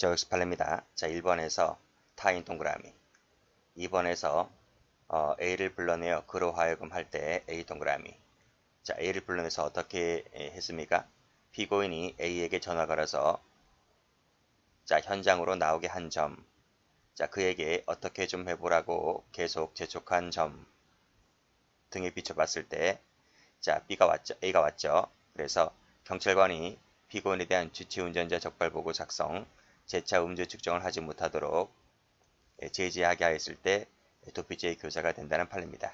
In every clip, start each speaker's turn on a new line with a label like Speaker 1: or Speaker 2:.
Speaker 1: 저격수 판례입니다. 자, 1번에서 타인 동그라미, 2번에서 A를 불러내어 그로 하여금 할 때 A 동그라미. 자, A를 불러내서 어떻게 했습니까? 피고인이 A에게 전화 걸어서 자, 현장으로 나오게 한 점. 자, 그에게 어떻게 좀 해보라고 계속 재촉한 점 등에 비춰봤을 때 자, B가 왔죠. A가 왔죠. 그래서 경찰관이 피고인에 대한 주치운전자 적발보고 작성, 재차 음주 측정을 하지 못하도록 제지하게 하였을 때 도피죄의 교사가 된다는 판례입니다.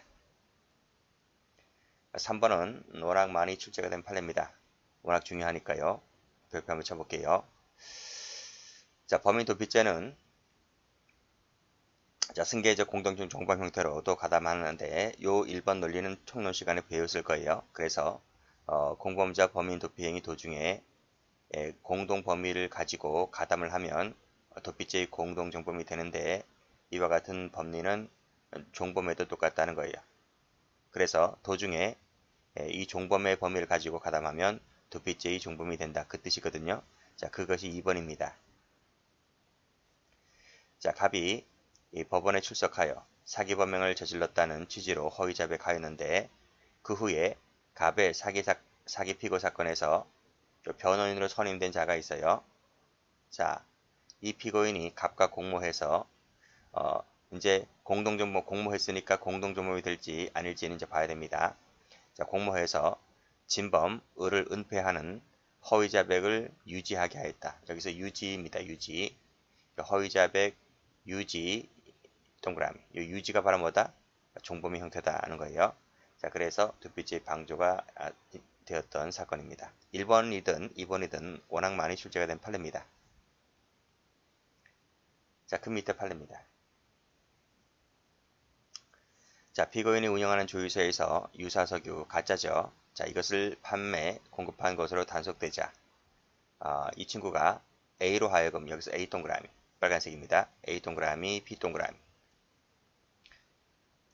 Speaker 1: 3번은 워낙 많이 출제가 된 판례입니다. 워낙 중요하니까요. 별표 한번 쳐볼게요. 자, 범인 도피죄는 자, 승계적 공동중 종범 형태로도 가담하는데 요 1번 논리는 총론 시간에 배웠을 거예요. 그래서 공범자 범인 도피 행위 도중에 공동 범위를 가지고 가담을 하면 도피죄의 공동 정범이 되는데 이와 같은 법리는 종범에도 똑같다는 거예요. 그래서 도중에 이 종범의 범위를 가지고 가담하면 도피죄의 종범이 된다. 그 뜻이거든요. 자, 그것이 2번입니다. 자, 갑이 이 법원에 출석하여 사기 범행을 저질렀다는 취지로 허위 자백하였는데 그 후에 갑의 사기 피고 사건에서 변호인으로 선임된 자가 있어요. 자, 이 피고인이 갑과 공모해서 이제 공동정범 공모했으니까 공동정범이 될지 아닐지는 이제 봐야 됩니다. 자, 공모해서 진범 을을 은폐하는 허위 자백을 유지하게 하였다. 여기서 유지입니다. 유지. 허위 자백 유지 동그라미. 이 유지가 바로 뭐다? 종범의 형태다 하는 거예요. 자, 그래서 도피죄 방조가 되었던 사건입니다. 1번이든 2번이든 워낙 많이 출제가 된 판례입니다. 자, 그 밑에 판례입니다. 자, 피고인이 운영하는 조유소에서 유사석유, 가짜죠. 자, 이것을 판매, 공급한 것으로 단속되자 이 친구가 A로 하여금 여기서 A 동그라미, 빨간색입니다. A 동그라미, B 동그라미.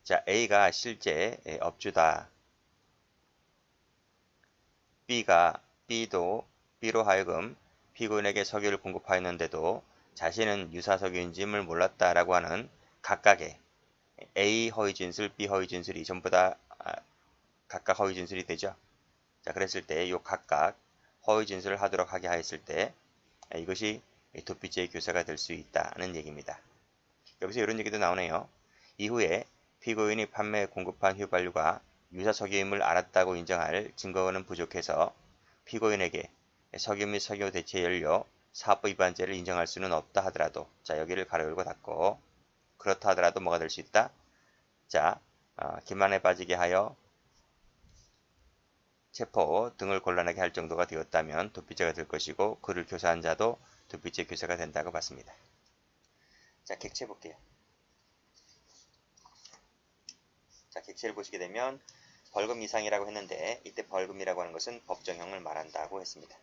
Speaker 1: 자, A가 실제 업주다. B로 하여금 피고인에게 석유를 공급하였는데도 자신은 유사석유인지를 몰랐다라고 하는 각각의 A 허위 진술, B 허위 진술이 전부 다 각각 허위 진술이 되죠. 자, 그랬을 때 이 각각 허위 진술을 하도록 하게 하였을 때 이것이 도피죄의 교사가 될 수 있다는 얘기입니다. 여기서 이런 얘기도 나오네요. 이후에 피고인이 판매 공급한 휘발유가 유사석유임을 알았다고 인정할 증거는 부족해서 피고인에게 석유 및 석유 대체 연료 사법 위반죄를 인정할 수는 없다 하더라도 자, 여기를 가로 열고 닫고 그렇다 하더라도 뭐가 될 수 있다? 자, 기만에 빠지게 하여 체포 등을 곤란하게 할 정도가 되었다면 도피죄가 될 것이고 그를 교사한 자도 도피죄 교사가 된다고 봤습니다. 자, 객체 볼게요. 자, 객체를 보시게 되면 벌금 이상이라고 했는데 이때 벌금이라고 하는 것은 법정형을 말한다고 했습니다.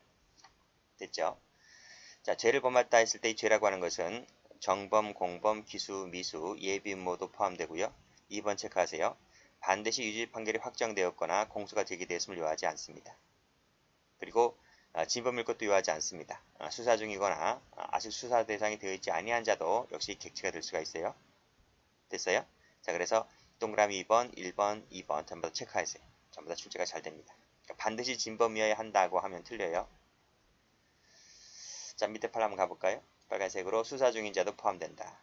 Speaker 1: 됐죠? 자, 죄를 범했다 했을 때 이 죄라고 하는 것은 정범, 공범, 기수, 미수, 예비 음모도 포함되고요. 2번 체크하세요. 반드시 유죄 판결이 확정되었거나 공소가 제기되었음을 요하지 않습니다. 그리고 진범일 것도 요하지 않습니다. 수사 중이거나 아직 수사 대상이 되어 있지 아니한 자도 역시 객체가 될 수가 있어요. 됐어요? 자, 그래서 동그라미 2번, 1번, 2번 전부 다 체크하세요. 전부 다 출제가 잘 됩니다. 그러니까 반드시 진범이어야 한다고 하면 틀려요. 자, 밑에 팔 한번 가볼까요? 빨간색으로 수사 중인 자도 포함된다.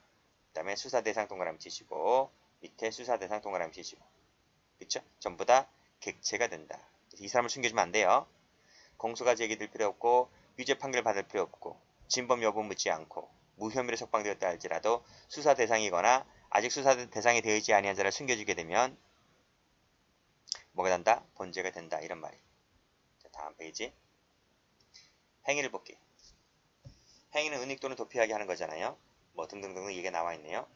Speaker 1: 그 다음에 수사 대상 동그라미 치시고 밑에 수사 대상 동그라미 치시고 그쵸? 전부 다 객체가 된다. 이 사람을 숨겨주면 안 돼요. 공소가 제기될 필요 없고 유죄 판결 받을 필요 없고 진범 여부 묻지 않고 무혐의로 석방되었다 할지라도 수사 대상이거나 아직 수사 대상이 되어 있지 아니한 자를 숨겨주게 되면 뭐가 된다? 본죄가 된다. 이런 말이. 자, 다음 페이지. 행위를 볼게요. 행위는 은닉 또는 도피하게 하는 거잖아요. 뭐 등등등 얘기가 나와 있네요.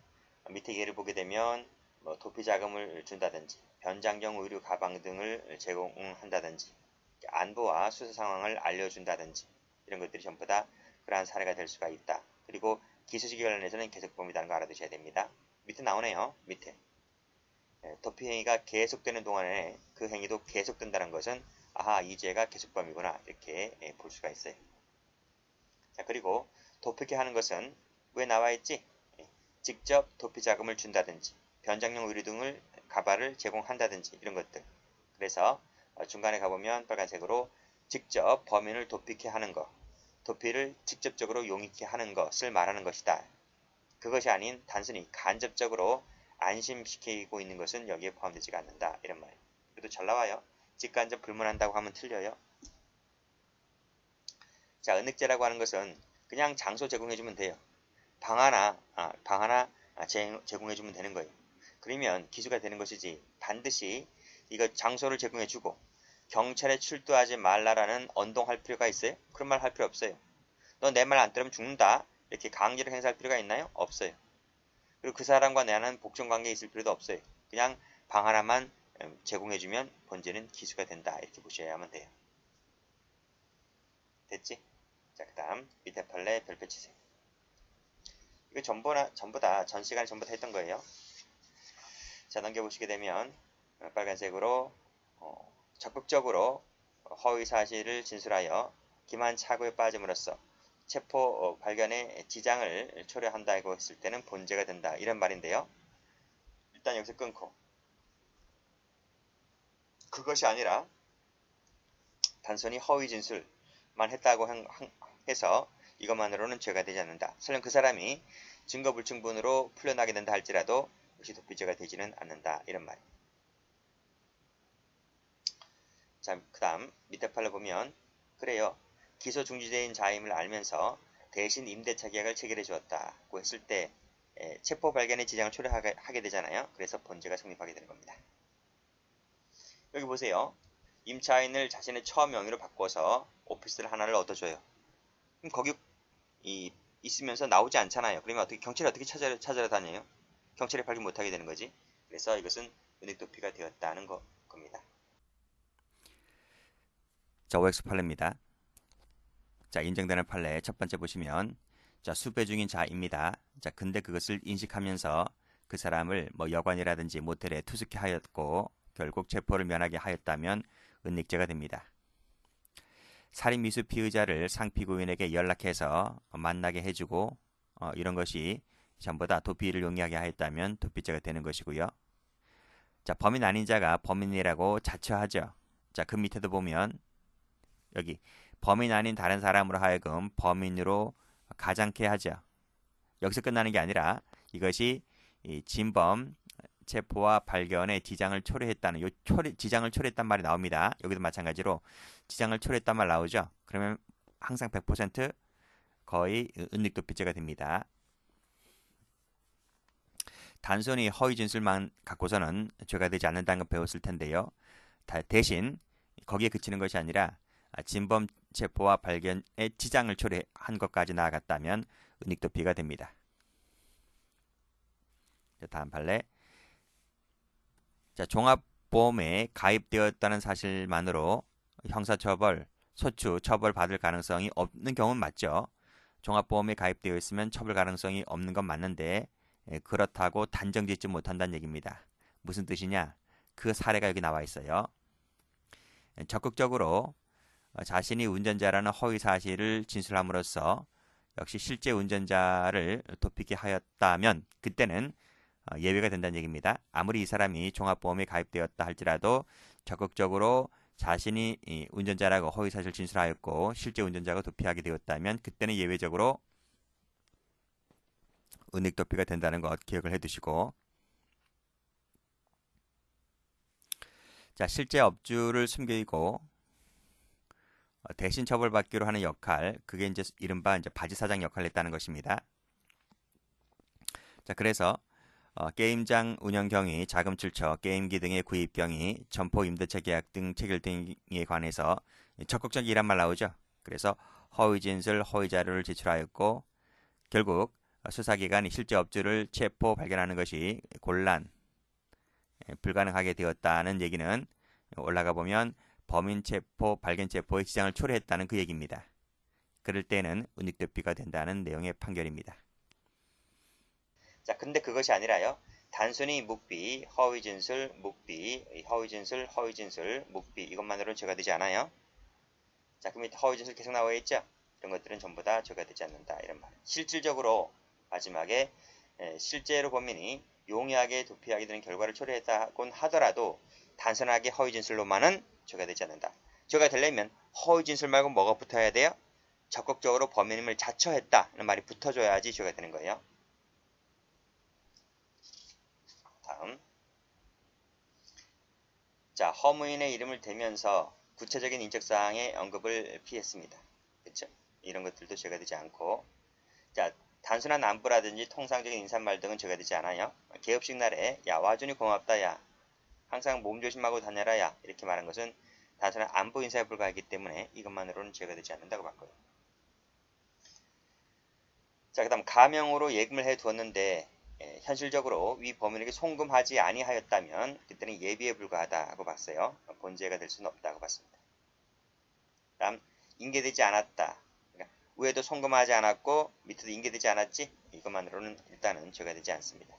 Speaker 1: 밑에 예를 보게 되면 뭐 도피 자금을 준다든지 변장용 의류 가방 등을 제공한다든지 안보와 수사 상황을 알려준다든지 이런 것들이 전부 다 그러한 사례가 될 수가 있다. 그리고 기소시기 관련해서는 계속범위라는 거 알아두셔야 됩니다. 밑에 나오네요. 밑에 도피 행위가 계속되는 동안에 그 행위도 계속된다는 것은 아하, 이 죄가 계속범위구나 이렇게 볼 수가 있어요. 자, 그리고 도피케 하는 것은 왜 나와 있지? 직접 도피 자금을 준다든지 변장용 의류 등을 가발을 제공한다든지 이런 것들. 그래서 중간에 가보면 빨간색으로 직접 범인을 도피케 하는 것, 도피를 직접적으로 용익케 하는 것을 말하는 것이다. 그것이 아닌 단순히 간접적으로 안심시키고 있는 것은 여기에 포함되지가 않는다. 이런 말이에요. 그래도 잘 나와요. 직간접 불문한다고 하면 틀려요. 자, 은닉제라고 하는 것은 그냥 장소 제공해주면 돼요. 방 하나 제공해주면 되는 거예요. 그러면 기수가 되는 것이지 반드시 이거 장소를 제공해주고 경찰에 출두하지 말라라는 언동할 필요가 있어요? 그런 말 할 필요 없어요. 너 내 말 안 들으면 죽는다. 이렇게 강제를 행사할 필요가 있나요? 없어요. 그리고 그 사람과 나는 복종관계에 있을 필요도 없어요. 그냥 방 하나만 제공해주면 본죄는 기수가 된다. 이렇게 보셔야만 돼요. 됐지? 자, 그 다음 밑에 판례 별표 치세요. 이거 전부 다 전 시간에 전부 다 했던 거예요. 자, 넘겨보시게 되면 빨간색으로 적극적으로 허위 사실을 진술하여 기만 착오에 빠짐으로써 체포 발견에 지장을 초래한다고 했을 때는 본죄가 된다. 이런 말인데요. 일단 여기서 끊고 그것이 아니라 단순히 허위 진술만 했다고 해서 이것만으로는 죄가 되지 않는다. 설령 그 사람이 증거 불충분으로 풀려나게 된다 할지라도 역시 도피죄가 되지는 않는다. 이런 말이에요. 자, 그 다음 밑에 판례 보면 그래요. 기소 중지자인 자임을 알면서 대신 임대차 계약을 체결해 주었다고 했을 때 체포 발견의 지장을 초래하게 되잖아요. 그래서 본죄가 성립하게 되는 겁니다. 여기 보세요. 임차인을 자신의 처음 명의로 바꿔서 오피스를 하나를 얻어줘요. 그럼 거기 있으면서 나오지 않잖아요. 그러면 경찰이 어떻게 찾아러 다녀요? 경찰이 발견 못하게 되는 거지. 그래서 이것은 은닉도피가 되었다는 겁니다. 자, OX 판례입니다. 자, 인정되는 판례 첫 번째 보시면 자, 수배 중인 자입니다. 자, 근데 그것을 인식하면서 그 사람을 여관이라든지 모텔에 투숙케 하였고 결국 체포를 면하게 하였다면 은닉죄가 됩니다. 살인 미수 피의자를 상피고인에게 연락해서 만나게 해주고 이런 것이 전부 다 도피를 용이하게 하였다면 도피죄가 되는 것이고요. 자, 범인 아닌 자가 범인이라고 자처하죠. 자, 그 밑에도 보면 여기 범인 아닌 다른 사람으로 하여금 범인으로 가장케 하죠. 여기서 끝나는 게 아니라 이것이 진범 체포와 발견에 지장을 초래했다는 지장을 초래했단 말이 나옵니다. 여기도 마찬가지로 지장을 초래했단 말 나오죠. 그러면 항상 100% 거의 은닉도피죄가 됩니다. 단순히 허위 진술만 갖고서는 죄가 되지 않는다는 걸 배웠을 텐데요. 대신 거기에 그치는 것이 아니라 진범 체포와 발견에 지장을 초래한 것까지 나아갔다면 은닉도피가 됩니다. 다음 판례. 자, 종합보험에 가입되었다는 사실만으로 형사처벌, 소추, 처벌 받을 가능성이 없는 경우는 맞죠. 종합보험에 가입되어 있으면 처벌 가능성이 없는 건 맞는데 그렇다고 단정짓지 못한다는 얘기입니다. 무슨 뜻이냐? 그 사례가 여기 나와 있어요. 적극적으로 자신이 운전자라는 허위 사실을 진술함으로써 역시 실제 운전자를 도피케 하였다면 그때는 예외가 된다는 얘기입니다. 아무리 이 사람이 종합보험에 가입되었다 할지라도 적극적으로 자신이 운전자라고 허위 사실 진술하였고 실제 운전자가 도피하게 되었다면 그때는 예외적으로 은닉도피가 된다는 것 기억을 해두시고, 자, 실제 업주를 숨기고 대신 처벌받기로 하는 역할, 그게 이제 이른바 바지 사장 역할을 했다는 것입니다. 자, 그래서 게임장 운영 경위, 자금 출처, 게임기 등의 구입 경위, 점포 임대차 계약 등 체결 등에 관해서 적극적이란 말 나오죠. 그래서 허위 진술, 허위 자료를 제출하였고 결국 수사기관이 실제 업주를 체포 발견하는 것이 불가능하게 되었다는 얘기는 올라가 보면 범인 체포, 발견 체포의 지장을 초래했다는 그 얘기입니다. 그럴 때는 은닉도피가 된다는 내용의 판결입니다. 자, 근데 그것이 아니라요. 단순히 묵비, 허위 진술, 묵비, 허위 진술, 허위 진술, 묵비 이것만으로는 죄가 되지 않아요. 자, 그럼 허위 진술 계속 나와 있죠. 이런 것들은 전부 다 죄가 되지 않는다. 이런 말. 실질적으로 마지막에 실제로 범인이 용이하게 도피하게 되는 결과를 초래했다곤 하더라도 단순하게 허위 진술로만은 죄가 되지 않는다. 죄가 되려면 허위 진술 말고 뭐가 붙어야 돼요? 적극적으로 범인임을 자처했다는 말이 붙어줘야지 죄가 되는 거예요. 다음. 자, 허무인의 이름을 대면서 구체적인 인적사항의 언급을 피했습니다. 그쵸? 이런 것들도 죄가 되지 않고. 자, 단순한 안부라든지 통상적인 인사말 등은 죄가 되지 않아요. 개업식 날에 야 와준이 고맙다 야 항상 몸 조심하고 다녀라 야 이렇게 말한 것은 단순한 안부 인사에 불과하기 때문에 이것만으로는 죄가 되지 않는다고 봤고요. 자, 그 다음 가명으로 예금을 해두었는데 현실적으로 위 범인에게 송금하지 아니하였다면 그때는 예비에 불과하다고 봤어요. 본죄가 될 수는 없다고 봤습니다. 다음 인계되지 않았다. 그러니까 위에도 송금하지 않았고 밑에도 인계되지 않았지? 이것만으로는 일단은 죄가 되지 않습니다.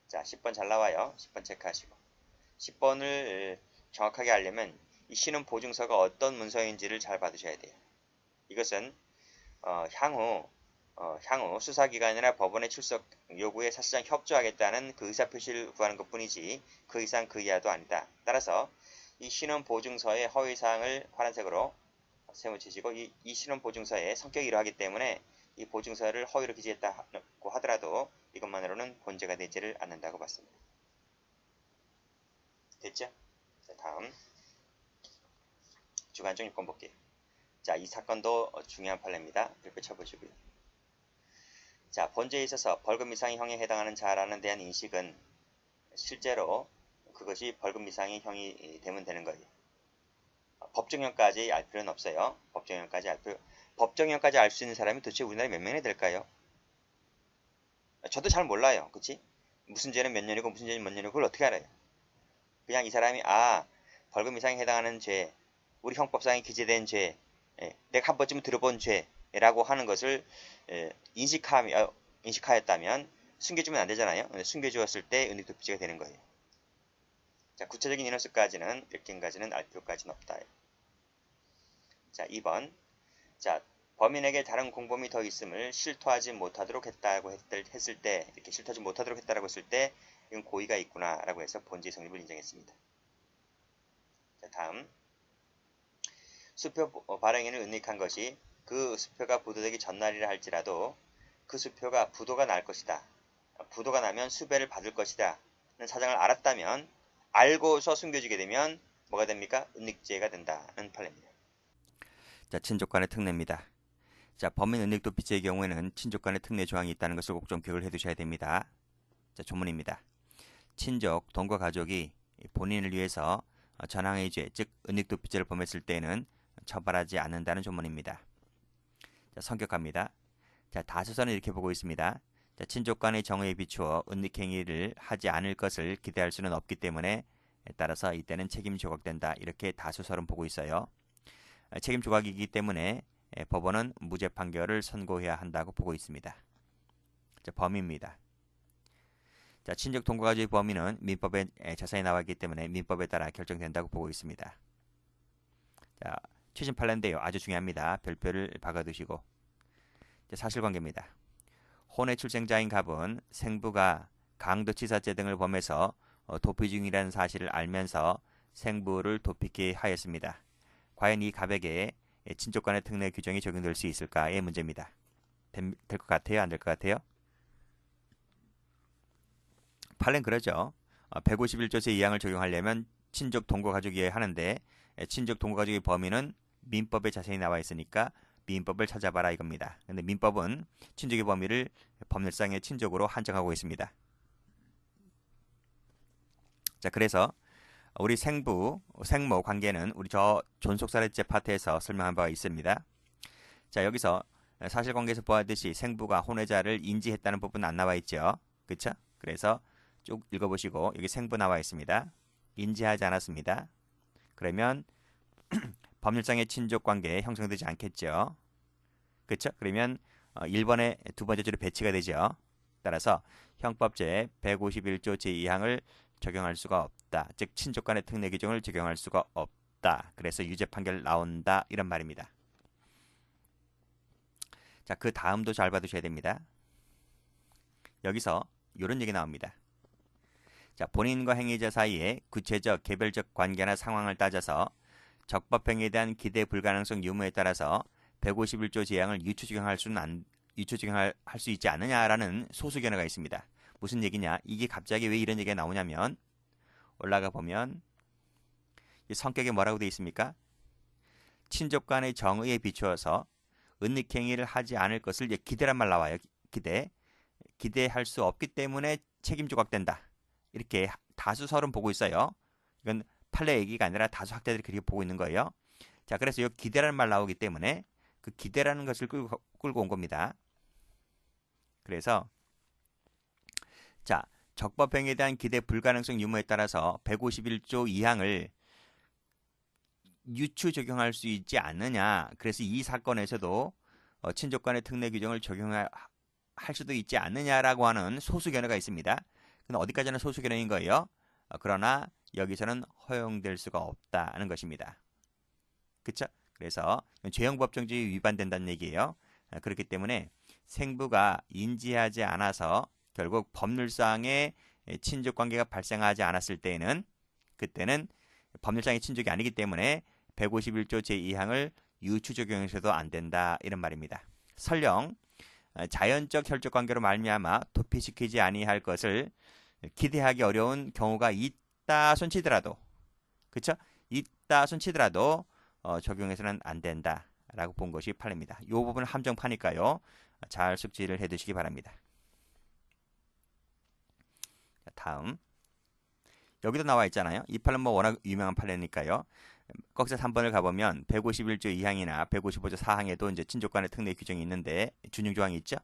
Speaker 1: 자, 10번 잘 나와요. 10번 체크하시고 10번을 정확하게 알려면 이 신원 보증서가 어떤 문서인지를 잘 받으셔야 돼요. 이것은 향후 수사기관이나 법원의 출석 요구에 사실상 협조하겠다는 그 의사표시를 구하는 것뿐이지 그 이상 그 이하도 아니다. 따라서 이 신원보증서의 허위사항을 파란색으로 세무치시고 이 신원보증서의 성격이 이러하기 때문에 이 보증서를 허위로 기재했다고 하더라도 이것만으로는 본죄가 되지를 않는다고 봤습니다. 됐죠? 자, 다음 주관적 요건 볼게요. 자, 이 사건도 중요한 판례입니다. 이렇게 쳐보시고요. 자, 본죄에 있어서 벌금 이상의 형에 해당하는 자라는 대한 인식은 실제로 그것이 벌금 이상의 형이 되면 되는 거예요. 법정형까지 알 필요는 없어요. 법정형까지 알 수 있는 사람이 도대체 우리나라에 몇 명이나 될까요? 저도 잘 몰라요. 그치? 무슨 죄는 몇 년이고 무슨 죄는 몇 년이고 그걸 어떻게 알아요? 그냥 이 사람이 벌금 이상에 해당하는 죄, 우리 형법상에 기재된 죄, 내가 한 번쯤 들어본 죄라고 하는 것을 인식하였다면 숨겨주면 안 되잖아요. 숨겨주었을 때 은닉도피죄가 되는 거예요. 자, 구체적인 인원수까지는 몇 개인가지는 알 필요까지는 없다. 자, 2번. 자, 범인에게 다른 공범이 더 있음을 실토하지 못하도록 했다고 했을 때, 이렇게 실토하지 못하도록 했다고 했을 때, 이건 고의가 있구나라고 해서 본죄 성립을 인정했습니다. 자, 다음. 수표 발행인을 은닉한 것이 그 수표가 부도되기 전날이라 할지라도 그 수표가 부도가 날 것이다. 부도가 나면 수배를 받을 것이다. 는 사정을 알았다면 알고서 숨겨지게 되면 뭐가 됩니까? 은닉죄가 된다는 판례입니다. 자, 친족간의 특례입니다. 자, 범인 은닉도피죄의 경우에는 친족간의 특례 조항이 있다는 것을 꼭 좀 기억을 해두셔야 됩니다. 자, 조문입니다. 친족, 동거 가족이 본인을 위해서 전항의 죄, 즉 은닉도피죄를 범했을 때에는 처벌하지 않는다는 조문입니다. 자, 성격합니다. 자, 다수서는 이렇게 보고 있습니다. 자, 친족 간의 정의에 비추어 은닉행위를 하지 않을 것을 기대할 수는 없기 때문에 따라서 이때는 책임 조각된다. 이렇게 다수서는 보고 있어요. 책임 조각이기 때문에 법원은 무죄 판결을 선고해야 한다고 보고 있습니다. 자, 범위입니다. 자, 친족 동거가족의 범위는 민법에 자세히 나와 있기 때문에 민법에 따라 결정된다고 보고 있습니다. 자, 최신 판례인데요. 아주 중요합니다. 별표를 박아두시고. 자, 사실관계입니다. 혼의 출생자인 갑은 생부가 강도치사죄 등을 범해서 도피 중이라는 사실을 알면서 생부를 도피케 하였습니다. 과연 이 갑에게 친족간의 특례 규정이 적용될 수 있을까의 문제입니다. 될 것 같아요? 안 될 것 같아요? 판례는 그러죠. 151조세 2항을 적용하려면 친족 동거가족이어야 하는데 친족 동거가족의 범위는 민법에 자세히 나와 있으니까 민법을 찾아봐라 이겁니다. 근데 민법은 친족의 범위를 법률상의 친족으로 한정하고 있습니다. 자, 그래서 우리 생부, 생모 관계는 우리 저 존속사례죄 파트에서 설명한 바가 있습니다. 자, 여기서 사실관계에서 보았듯이 생부가 혼외자를 인지했다는 부분은 안 나와 있죠. 그렇죠? 그래서 쭉 읽어보시고 여기 생부 나와 있습니다. 인지하지 않았습니다. 그러면 법률상의 친족관계 형성되지 않겠죠. 그렇죠? 그러면 1번에 두 번째 줄에 배치가 되죠. 따라서 형법제 151조 제2항을 적용할 수가 없다. 즉 친족간의 특례 규정을 적용할 수가 없다. 그래서 유죄 판결 나온다. 이런 말입니다. 자, 그 다음도 잘 봐두셔야 됩니다. 여기서 이런 얘기 나옵니다. 자, 본인과 행위자 사이에 구체적, 개별적 관계나 상황을 따져서 적법행위에 대한 기대 불가능성 유무에 따라서 151조 제항을 유추적용할 수 있지 않느냐라는 소수 견해가 있습니다. 무슨 얘기냐? 이게 갑자기 왜 이런 얘기가 나오냐면 올라가 보면 이 성격에 뭐라고 되어 있습니까? 친족 간의 정의에 비추어서 은닉행위를 하지 않을 것을 기대란 말 나와요. 기대할 수 없기 때문에 책임 조각된다. 이렇게 다수 설은 보고 있어요. 이건 판례 얘기가 아니라 다수 학자들이 그렇게 보고 있는 거예요. 자, 그래서 이 기대라는 말 나오기 때문에 그 기대라는 것을 끌고 온 겁니다. 그래서 자, 적법행위에 대한 기대 불가능성 유무에 따라서 151조 2항을 유추 적용할 수 있지 않느냐. 그래서 이 사건에서도 친족 간의 특례 규정을 적용할 수도 있지 않느냐라고 하는 소수 견해가 있습니다. 근데 어디까지나 소수 견해인 거예요. 그러나 여기서는 허용될 수가 없다는 것입니다. 그렇죠? 그래서 죄형법정주의 위반된다는 얘기예요. 그렇기 때문에 생부가 인지하지 않아서 결국 법률상의 친족관계가 발생하지 않았을 때에는 그때는 법률상의 친족이 아니기 때문에 151조 제2항을 유추 적용해서도 안 된다 이런 말입니다. 설령 자연적 혈족관계로 말미암아 도피시키지 아니할 것을 기대하기 어려운 경우가 있다 손치더라도 그렇죠? 있다 손치더라도 적용해서는 안 된다라고 본 것이 판례입니다. 이 부분은 함정파니까요. 잘 숙지를 해두시기 바랍니다. 다음 여기도 나와 있잖아요. 이 판례는 뭐 워낙 유명한 판례니까요. 거기서 3번을 가보면 151조 2항이나 155조 4항에도 이제 친족 간의 특례 규정이 있는데 준용 조항이 있죠.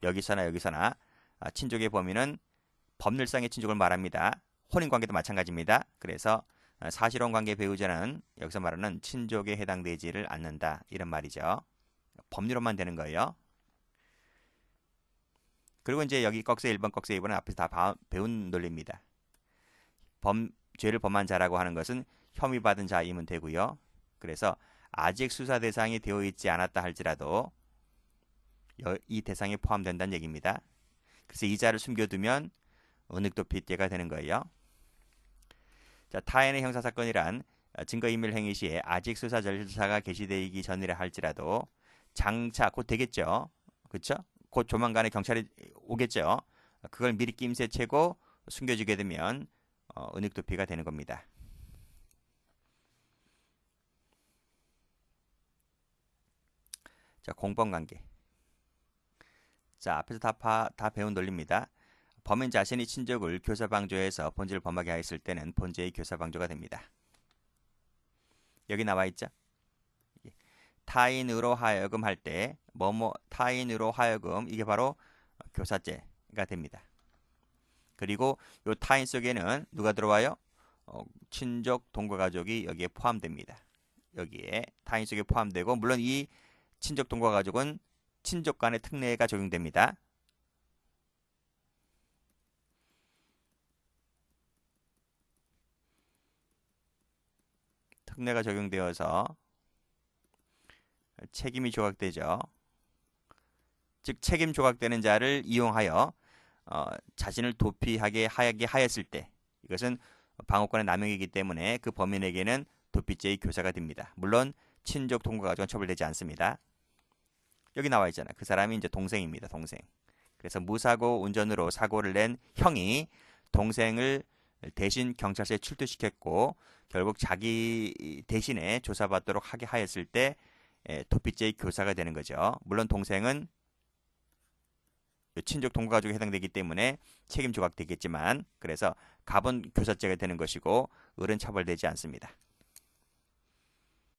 Speaker 1: 여기서나 친족의 범위는 법률상의 친족을 말합니다. 혼인 관계도 마찬가지입니다. 그래서 사실혼 관계 배우자는 여기서 말하는 친족에 해당되지를 않는다 이런 말이죠. 법률로만 되는 거예요. 그리고 이제 여기 꺽쇠 1번, 꺽쇠 2번은 앞에서 다 배운 논리입니다. 죄를 범한 자라고 하는 것은 혐의받은 자이면 되고요. 그래서 아직 수사 대상이 되어 있지 않았다 할지라도 이 대상에 포함된다는 얘기입니다. 그래서 이 자를 숨겨두면 은닉도피죄가 되는 거예요. 자, 타인의 형사사건이란 증거인멸 행위 시에 아직 수사 절차가 개시되기 전이라 할지라도 장차 곧 되겠죠. 그렇죠? 곧 조만간에 경찰이 오겠죠. 그걸 미리 낌새채고 숨겨주게 되면 은닉도피가 되는 겁니다. 자, 공범관계. 자, 앞에서 다 배운 논리입니다. 범인 자신이 친족을 교사방조해서 본죄를 범하게 하였을 때는 본죄의 교사방조가 됩니다. 여기 나와 있죠. 타인으로 하여금 할 때 타인으로 하여금 이게 바로 교사죄가 됩니다. 그리고 이 타인 속에는 누가 들어와요? 친족, 동거가족이 여기에 포함됩니다. 여기에 타인 속에 포함되고 물론 이 친족, 동거가족은 친족 간의 특례가 적용됩니다. 특례가 적용되어서 책임이 조각되죠. 즉 책임 조각되는 자를 이용하여 자신을 도피하게 하였을 때 이것은 방어권의 남용이기 때문에 그 범인에게는 도피죄의 교사가 됩니다. 물론 친족, 동거가족은 처벌되지 않습니다. 여기 나와 있잖아요. 그 사람이 이제 동생입니다. 동생. 그래서 무사고 운전으로 사고를 낸 형이 동생을 대신 경찰서에 출두시켰고 결국 자기 대신에 조사받도록 하게 하였을 때 도피죄의 교사가 되는 거죠. 물론 동생은 친족, 동거가족에 해당되기 때문에 책임 조각되겠지만 그래서 갑은 교사죄가 되는 것이고 을은 처벌되지 않습니다.